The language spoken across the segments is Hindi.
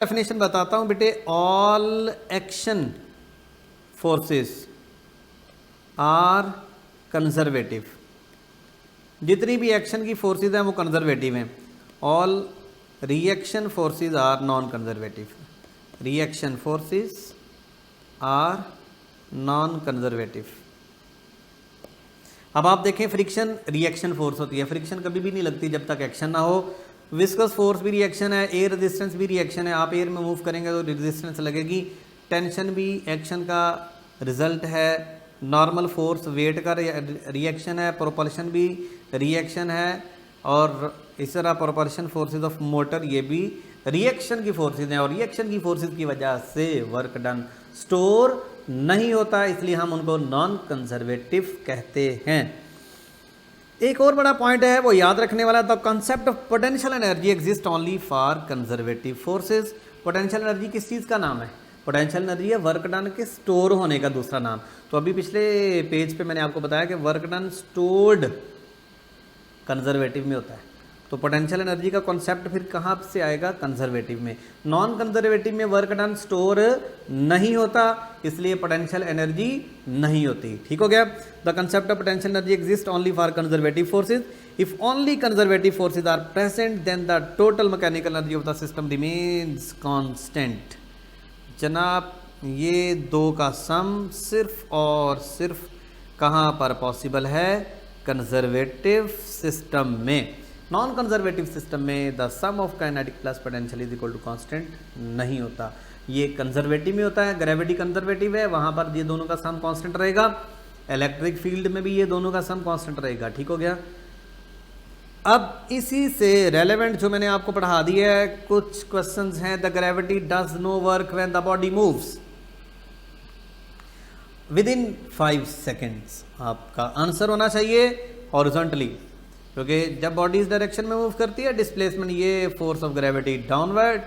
डेफिनेशन बताता हूं बेटे। All action forces are conservative. जितनी भी एक्शन की फोर्सेस हैं वो कंजर्वेटिव हैं। All reaction forces are non conservative. Reaction forces are non conservative. अब आप देखें, फ्रिक्शन रिएक्शन फोर्स होती है। फ्रिक्शन कभी भी नहीं लगती जब तक एक्शन ना हो। विस्कस फोर्स भी रिएक्शन है, एयर रेजिस्टेंस भी रिएक्शन है। आप एयर में मूव करेंगे तो रेजिस्टेंस लगेगी। टेंशन भी एक्शन का रिजल्ट है। नॉर्मल फोर्स वेट का रिएक्शन है। प्रोपल्शन भी रिएक्शन है। और इस तरह प्रोपल्शन फोर्सेस ऑफ मोटर ये भी रिएक्शन की फोर्सेस हैं। और रिएक्शन की फोर्सेस की वजह से वर्क डन स्टोर नहीं होता, इसलिए हम उनको नॉन कंजर्वेटिव कहते हैं। एक और बड़ा पॉइंट है वो याद रखने वाला, the concept of potential energy exist only for conservative forces. Potential energy किस चीज़ का नाम है? पोटेंशियल एनर्जी है वर्क डन के स्टोर होने का दूसरा नाम। तो अभी पिछले पेज पे मैंने आपको बताया कि वर्क डन स्टोर्ड कंजर्वेटिव में होता है। तो पोटेंशियल एनर्जी का कॉन्सेप्ट फिर कहाँ से आएगा? कंजर्वेटिव में। नॉन कंजर्वेटिव में वर्क डन स्टोर नहीं होता, इसलिए पोटेंशियल एनर्जी नहीं होती। ठीक हो गया। The concept of potential energy exist only for conservative forces. If only conservative forces are present then the total mechanical energy of the system remains constant. जनाब, ये दो का सम सिर्फ और सिर्फ कहाँ पर पॉसिबल है? कंजर्वेटिव सिस्टम में। नॉन कंजर्वेटिव सिस्टम में the sum of kinetic plus potential is equal to constant नहीं होता। ये कंजर्वेटिव में होता है। ग्रेविटी कंजर्वेटिव है, वहाँ पर ये दोनों का सम कांस्टेंट रहेगा। इलेक्ट्रिक फील्ड में भी ये दोनों का सम कांस्टेंट रहेगा। ठीक हो गया। अब इसी से रेलेवेंट जो मैंने आपको पढ़ा दिया है, कुछ क्वेश्चंस हैं। The gravity does no work when the body moves within 5 seconds. आपका आंसर होना चाहिए हॉरिजॉन्टली, क्योंकि जब बॉडी इस डायरेक्शन में मूव करती है डिस्प्लेसमेंट ये फोर्स ऑफ ग्रेविटी डाउनवर्ड।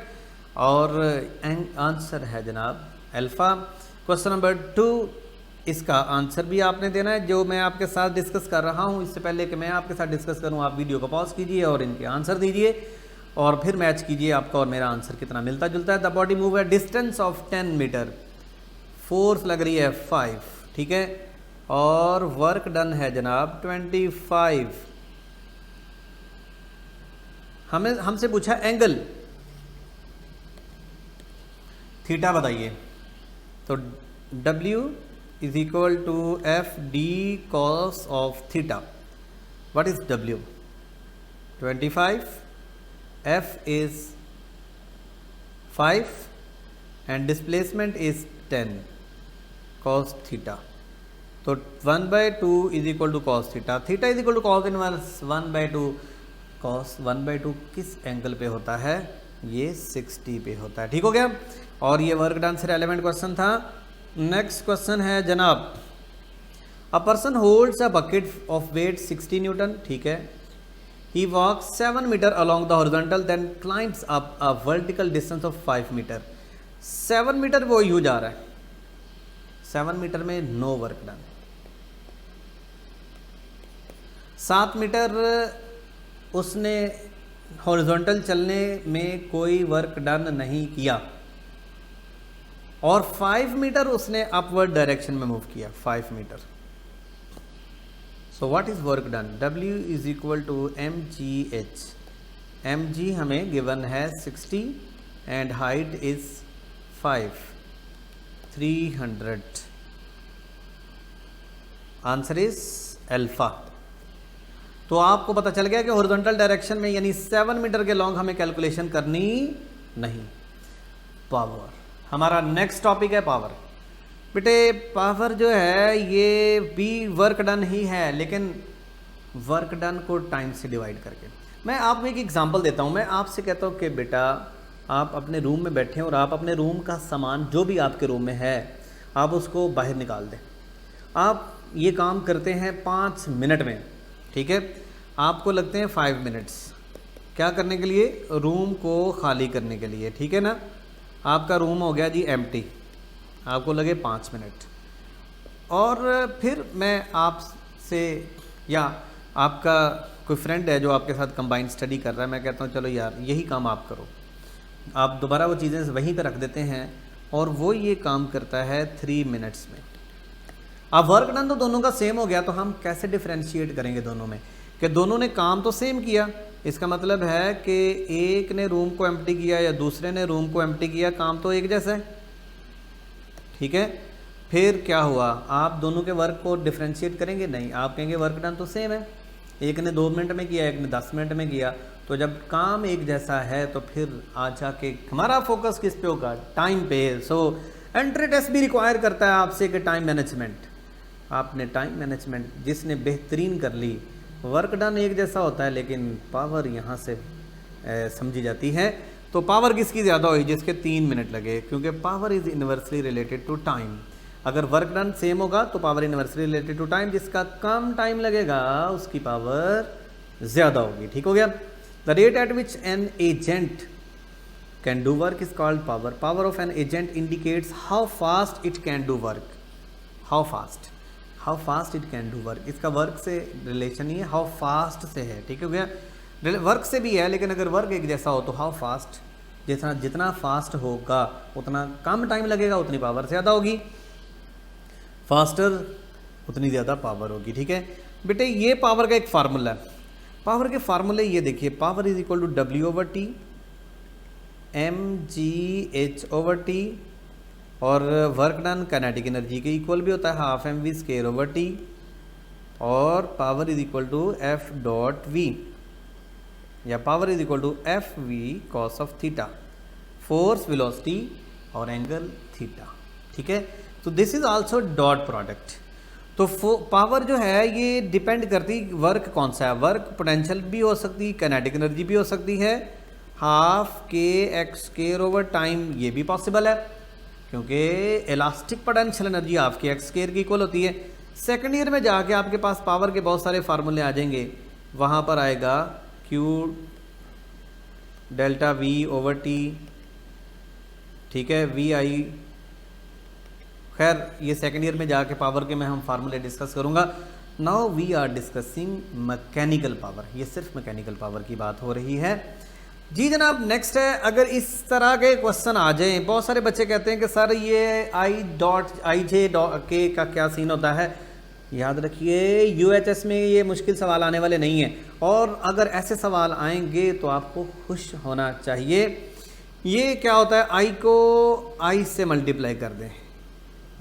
और आंसर है जनाब अल्फा। क्वेश्चन नंबर 2, इसका आंसर भी आपने देना है जो मैं आपके साथ डिस्कस कर रहा हूं। इससे पहले कि मैं आपके साथ डिस्कस करूं, आप वीडियो को पॉज कीजिए और इनके आंसर दीजिए और फिर मैच कीजिए आपका और मेरा आंसर कितना मिलता जुलता है। द बॉडी मूव है डिस्टेंस ऑफ 10 मीटर, फोर्स लग रही है 5, ठीक है, और वर्क डन है जनाब 25। हमसे पूछा एंगल थीटा बताइए। तो W is equal to F D cos of theta. What is W? 25, F is 5 and displacement is 10 cos theta. तो 1/2 is equal to cos theta. Theta is equal to cos inverse 1/2। Cos 1/2 किस एंगल पे होता है? ये 60 पे होता है। ठीक हो गया। और ये वर्क डन से रेलेवेंट क्वेश्चन था। नेक्स्ट क्वेश्चन है जनाब, a person holds a bucket of weight 60 newton, ठीक है। He walks 7 metre along the horizontal then climbs up a vertical distance of 5 metre. 7 metre वो यूं जा रहा है, 7 मीटर में नो वर्क डन। 7 मीटर उसने हॉरिजॉन्टल चलने में कोई वर्क डन नहीं किया और 5 मीटर उसने अपवर्ड डायरेक्शन में मूव किया, 5 metre. So what is work done? W is equal to mgh। mg हमें गिवन है 60 and height is 5, 300। Answer is alpha. तो आपको पता चल गया कि हॉरिजॉन्टल डायरेक्शन में यानी 7 मीटर के लॉन्ग हमें कैलकुलेशन करनी नहीं। पावर हमारा नेक्स्ट टॉपिक है पावर। बेटे पावर जो है ये भी वर्क डन ही है, लेकिन वर्क डन को टाइम से डिवाइड करके। मैं आपको एक एग्जांपल देता हूँ। मैं आपसे कहता हूँ कि बेटा आप अपने रूम में बैठे हैं और आप अपने रूम का सामान जो भी आपके रूम में है आप उसको बाहर निकाल दें। आप ये काम करते हैं 5 मिनट में, ठीक है। आपको लगते हैं 5 मिनट्स क्या करने के लिए? रूम को खाली करने के लिए, ठीक है ना। आपका रूम हो गया जी एम्प्टी, आपको लगे 5 मिनट। और फिर मैं आपसे या आपका कोई फ्रेंड है जो आपके साथ कंबाइंड स्टडी कर रहा है, मैं कहता हूँ चलो यार यही काम आप करो। आप दोबारा वो चीज़ें वहीं पे रख देते हैं और वो ये काम करता है 3 मिनट्स में। अब वर्क डन तो दोनों का सेम हो गया, तो हम कैसे डिफ्रेंशिएट करेंगे दोनों में कि दोनों ने काम तो सेम किया, इसका मतलब है कि एक ने रूम को एम्प्टी किया या दूसरे ने रूम को एम्प्टी किया, काम तो एक जैसा है, ठीक है। फिर क्या हुआ, आप दोनों के वर्क को डिफ्रेंशिएट करेंगे नहीं, आप कहेंगे वर्क डन तो सेम है, एक ने 2 मिनट में किया, एक ने 10 मिनट में किया। तो जब काम एक जैसा है तो फिर आ जाके हमारा फोकस किस पे होगा, टाइम पे। सो एंट्री टेस्ट भी रिक्वायर करता है आपसे कि टाइम मैनेजमेंट। आपने टाइम मैनेजमेंट जिसने बेहतरीन कर ली, वर्क डन एक जैसा होता है लेकिन पावर यहाँ से समझी जाती है। तो पावर किसकी ज़्यादा हुई, जिसके 3 मिनट लगे, क्योंकि power is inversely related to time. अगर वर्क डन सेम होगा तो power inversely related to time, जिसका कम टाइम लगेगा उसकी पावर ज़्यादा होगी। ठीक हो गया। The rate at which an agent can do work is called power. Power of an agent indicates how fast it can do work. How fast it can do work, इसका वर्क से रिलेशन ही है, हाउ फास्ट से है। ठीक हो गया। वर्क से भी है, लेकिन अगर वर्क एक जैसा हो तो हाउ फास्ट, जितना फास्ट होगा उतना कम टाइम लगेगा, उतनी पावर ज़्यादा होगी, फास्टर उतनी ज़्यादा पावर होगी। ठीक है बेटे, ये पावर का एक फार्मूला है। पावर के फार्मूले ये देखिए, power is equal to W/T mgh/T, और वर्क डन काइनेटिक एनर्जी के इक्वल भी होता है, ½ mv²/T, और power is equal to F.V, या power is equal to FV cos of theta, force, velocity और एंगल थीटा। ठीक है, तो this is also dot product. तो पावर जो है ये डिपेंड करती वर्क कौन सा है। वर्क पोटेंशियल भी हो सकती है, काइनेटिक एनर्जी भी हो सकती है, ½ kx² टाइम, ये भी पॉसिबल है क्योंकि इलास्टिक पोटेंशियल एनर्जी ½ kx² की इक्वल होती है। सेकेंड ईयर में जाके आपके पास पावर के बहुत सारे फार्मूले आ जाएंगे, वहाँ पर आएगा Q ΔV/T, ठीक है, VI। खैर ये सेकेंड ईयर में जाके पावर के मैं हम फार्मूले डिस्कस करूँगा। Now we are discussing mechanical power, ये सिर्फ मैकेनिकल पावर की बात हो रही है। जी जनाब, नेक्स्ट है, अगर इस तरह के क्वेश्चन आ जाएं, बहुत सारे बच्चे कहते हैं कि सर ये I.J.K का क्या सीन होता है। याद रखिए UHS में ये मुश्किल सवाल आने वाले नहीं हैं, और अगर ऐसे सवाल आएंगे तो आपको खुश होना चाहिए। ये क्या होता है, I को I से मल्टीप्लाई कर दें,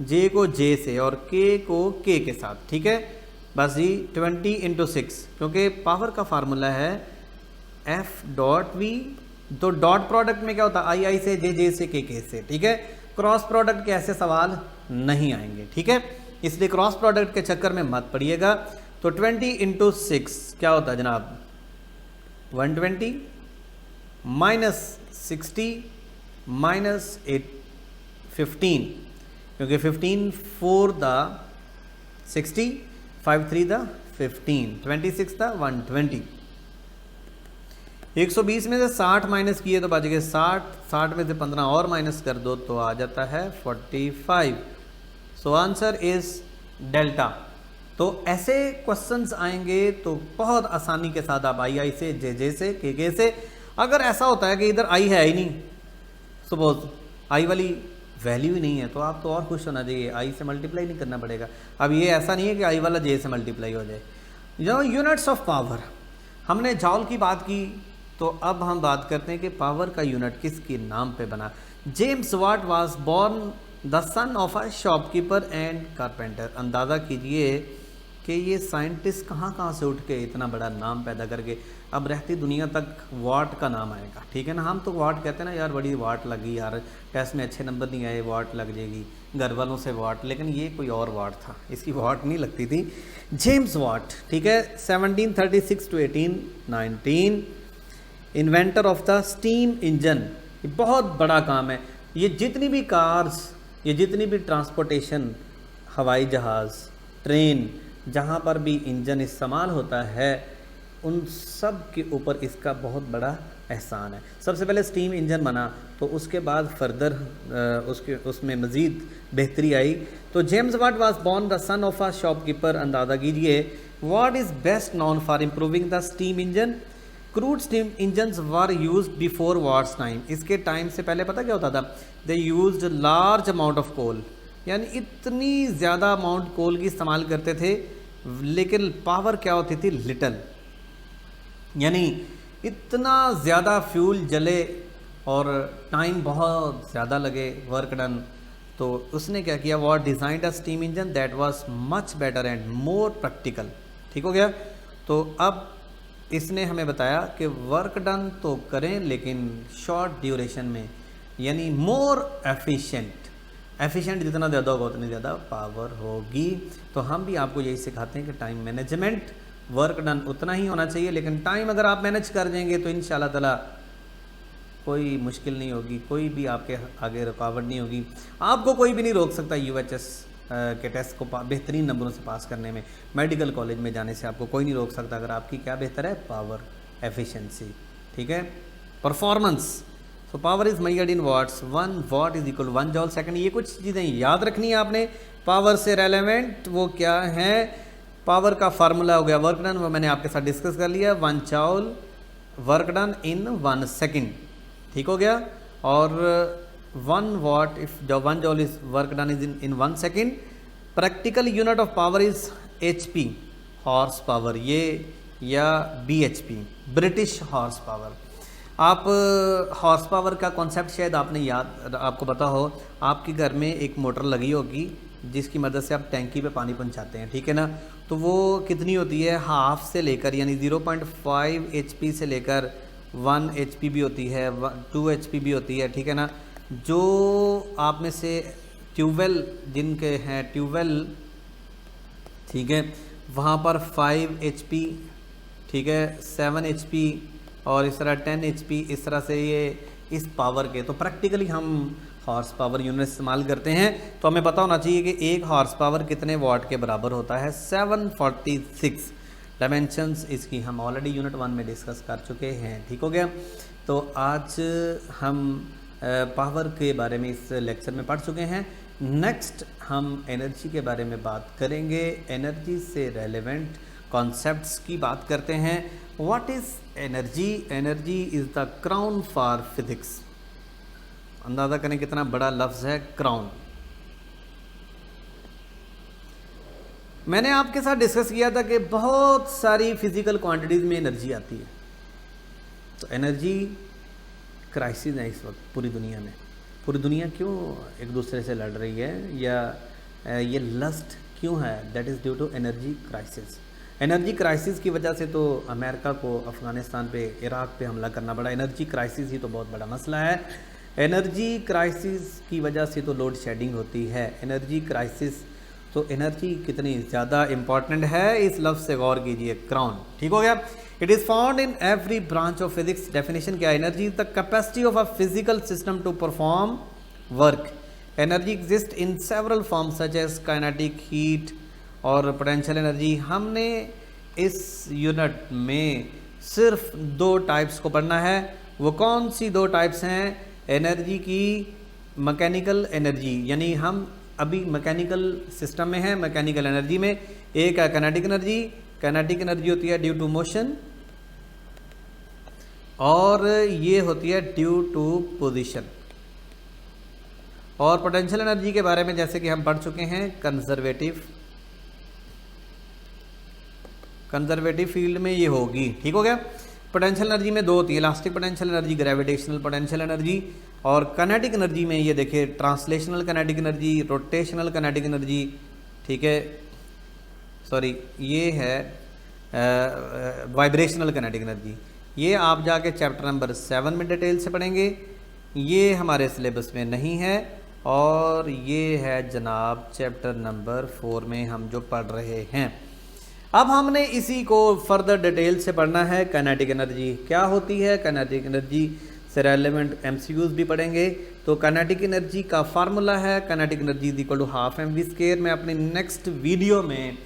J को J से और K को K के साथ। ठीक है, बस जी 20 × 6, क्योंकि पावर का फार्मूला है F.V। तो डॉट प्रोडक्ट में क्या होता है, I से J से K से। ठीक है, क्रॉस प्रोडक्ट के ऐसे सवाल नहीं आएंगे। ठीक है, इसलिए क्रॉस प्रोडक्ट के चक्कर में मत पड़िएगा। तो 20 × 6 क्या होता है जनाब, 120 -60 -15, क्योंकि 15 4 द 60, 5 3 द 15, 26 द 120। 120 में से 60 माइनस किए तो बच गए 60 में से 15 और माइनस कर दो तो आ जाता है 45। So answer is delta. तो ऐसे क्वेश्चंस आएंगे तो बहुत आसानी के साथ आप I से J से K से, अगर ऐसा होता है कि इधर I है ही नहीं, सपोज I वाली वैल्यू ही नहीं है, तो आप तो और खुश होना चाहिए, I से मल्टीप्लाई नहीं करना पड़ेगा। अब ये ऐसा नहीं है कि I वाला J से मल्टीप्लाई हो जाए। जो यूनिट्स ऑफ पावर, हमने जॉल की बात की, तो अब हम बात करते हैं कि पावर का यूनिट किसके नाम पे बना। James Watt was born the son of a shopkeeper and carpenter. अंदाज़ा कीजिए कि ये साइंटिस्ट कहाँ से उठ के इतना बड़ा नाम पैदा करके अब रहती दुनिया तक वाट का नाम आएगा। ठीक है ना, हम तो वाट कहते हैं ना, यार बड़ी वाट लगी, यार टेस्ट में अच्छे नंबर नहीं आए, वाट लग जाएगी, घर वालों से वाट, लेकिन ये कोई और वाट था, इसकी वाट नहीं लगती थी। जेम्स वाट, ठीक है, 1736 to 1819, inventor of the steam engine. ये बहुत बड़ा काम है। ये जितनी भी कार्स, ये जितनी भी ट्रांसपोर्टेशन, हवाई जहाज़, ट्रेन, जहाँ पर भी इंजन इस्तेमाल होता है, उन सब के ऊपर इसका बहुत बड़ा एहसान है। सबसे पहले स्टीम इंजन बना, तो उसके बाद फर्दर उसमें मज़ीद बेहतरी आई। तो James Watt was born the son of a shopkeeper. अंदाज़ा कीजिए, Watt is best known for improving the steam engine. Crude steam engines were used before Watt's time, इसके टाइम से पहले पता क्या होता था, they use large amount of coal, यानी इतनी ज़्यादा अमाउंट कोल की इस्तेमाल करते थे, लेकिन पावर क्या होती थी, लिटल, यानी इतना ज़्यादा फ्यूल जले और टाइम बहुत ज़्यादा लगे, वर्क डन। तो उसने क्या किया, what designed a steam engine that was much better and more practical. ठीक हो गया। तो अब इसने हमें बताया कि वर्क डन तो करें लेकिन शॉर्ट ड्यूरेशन में, यानी मोर एफिशिएंट, एफिशिएंट जितना ज़्यादा होगा उतनी ज़्यादा पावर होगी। तो हम भी आपको यही सिखाते हैं कि टाइम मैनेजमेंट, वर्क डन उतना ही होना चाहिए, लेकिन टाइम अगर आप मैनेज कर देंगे तो इंशाल्लाह ताला कोई मुश्किल नहीं होगी, कोई भी आपके आगे रुकावट नहीं होगी। आपको कोई भी नहीं रोक सकता यूएचएस के टेस्ट को बेहतरीन नंबरों से पास करने में, मेडिकल कॉलेज में जाने से आपको कोई नहीं रोक सकता अगर आपकी क्या बेहतर है, पावर, एफिशिएंसी। ठीक है, performance. So power is measured in watts, 1 watt is equal 1 joule second. ये कुछ चीज़ें याद रखनी है आपने पावर से रेलेवेंट, वो क्या है, पावर का फार्मूला हो गया वर्क डन, वो मैंने आपके साथ डिस्कस कर लिया, 1 जॉल वर्क डन इन 1 सेकेंड। ठीक हो गया। और 1 what if 1 जॉल is work done is in 1 second. Practical unit of power is HP, horse power, ये या BHP, ब्रिटिश हॉर्स पावर। आप हॉर्स पावर का कॉन्सेप्ट शायद आपने याद, आपको पता हो, आपके घर में एक मोटर लगी होगी जिसकी मदद से आप टैंकी पे पानी पहुंचाते हैं, ठीक है ना। तो वो कितनी होती है, हाफ से लेकर यानी 0.5 HP से लेकर 1 HP भी होती है, 2 HP भी होती है, ठीक है ना। जो आप में से ट्यूबवेल जिनके हैं ट्यूबवेल, ठीक है, वहाँ पर 5 HP, ठीक है, 7 HP और इस तरह 10 HP, इस तरह से ये इस पावर के। तो प्रैक्टिकली हम हॉर्स पावर यूनिट इस्तेमाल करते हैं, तो हमें पता होना चाहिए कि एक हॉर्स पावर कितने वाट के बराबर होता है, 746 डायमेंशंस इसकी हम ऑलरेडी यूनिट 1 में डिस्कस कर चुके हैं। ठीक हो गया। तो आज हम पावर के बारे में इस लेक्चर में पढ़ चुके हैं। नेक्स्ट हम एनर्जी के बारे में बात करेंगे, एनर्जी से रेलेवेंट कॉन्सेप्ट्स की बात करते हैं। What is energy, energy is the crown for physics. अंदाज़ा करें कितना बड़ा लफ्ज़ है क्राउन। मैंने आपके साथ डिस्कस किया था कि बहुत सारी फिजिकल क्वांटिटीज़ में एनर्जी आती है। तो एनर्जी क्राइसिस है इस वक्त पूरी दुनिया में। पूरी दुनिया क्यों एक दूसरे से लड़ रही है, या ये लस्ट क्यों है, that is due to energy crisis. Energy crisis की वजह से तो अमेरिका को अफ़गानिस्तान पे, इराक पे हमला करना पड़ा। एनर्जी क्राइसिस ही तो बहुत बड़ा मसला है। एनर्जी क्राइसिस की वजह से तो लोड शेडिंग होती है। एनर्जी क्राइसिस, तो एनर्जी कितनी ज़्यादा इंपॉर्टेंट है, इस लफ्ज़ से गौर कीजिए, क्राउन। ठीक हो गया। It is found in every branch of physics. Definition क्या है, energy is the capacity of a physical system to perform work. Energy exist in several form such as kinetic, heat और पोटेंशियल एनर्जी। हमने इस यूनिट में सिर्फ 2 टाइप्स को पढ़ना है। वो कौन सी 2 टाइप्स हैं एनर्जी की? मैकेनिकल एनर्जी, यानी हम अभी मैकेनिकल सिस्टम में है, मैकेनिकल एनर्जी में। एक है काइनेटिक एनर्जी। काइनेटिक एनर्जी होती है ड्यू टू मोशन, और ये होती है ड्यू टू पोजीशन। और पोटेंशियल एनर्जी के बारे में जैसे कि हम पढ़ चुके हैं, कंजर्वेटिव फील्ड में ये होगी। ठीक हो गया। पोटेंशियल एनर्जी में 2 होती है, elastic potential energy, gravitational potential energy. और काइनेटिक एनर्जी में ये देखिए, translational kinetic energy, rotational kinetic energy, ठीक है, सॉरी ये है वाइब्रेशनल काइनेटिक एनर्जी। ये आप जाके चैप्टर नंबर 7 में डिटेल से पढ़ेंगे, ये हमारे सिलेबस में नहीं है। और ये है जनाब चैप्टर नंबर 4 में हम जो पढ़ रहे हैं। अब हमने इसी को फर्दर डिटेल से पढ़ना है। काइनेटिक एनर्जी क्या होती है, काइनेटिक एनर्जी से रेलेवेंट MCQs भी पढ़ेंगे। तो काइनेटिक एनर्जी का फार्मूला है, kinetic energy is equal to half mv²। मैं अपने नेक्स्ट वीडियो में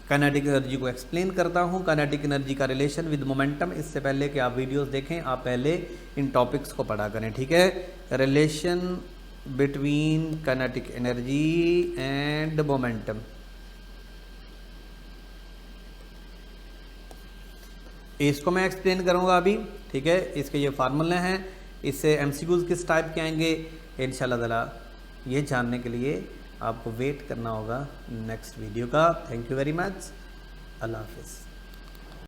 काइनेटिक एनर्जी को एक्सप्लेन करता हूँ, काइनेटिक एनर्जी का रिलेशन विद मोमेंटम। इससे पहले कि आप वीडियोस देखें, आप पहले इन टॉपिक्स को पढ़ा करें, ठीक है। Relation between kinetic energy and momentum. इसको मैं एक्सप्लेन करूँगा अभी, ठीक है। इसके ये फार्मूले हैं, इससे एमसीक्यूज़ किस टाइप के आएंगे इंशाल्लाह ताला, ये जानने के लिए आपको वेट करना होगा नेक्स्ट वीडियो का। थैंक यू वेरी मच, अल्लाह हाफिज़।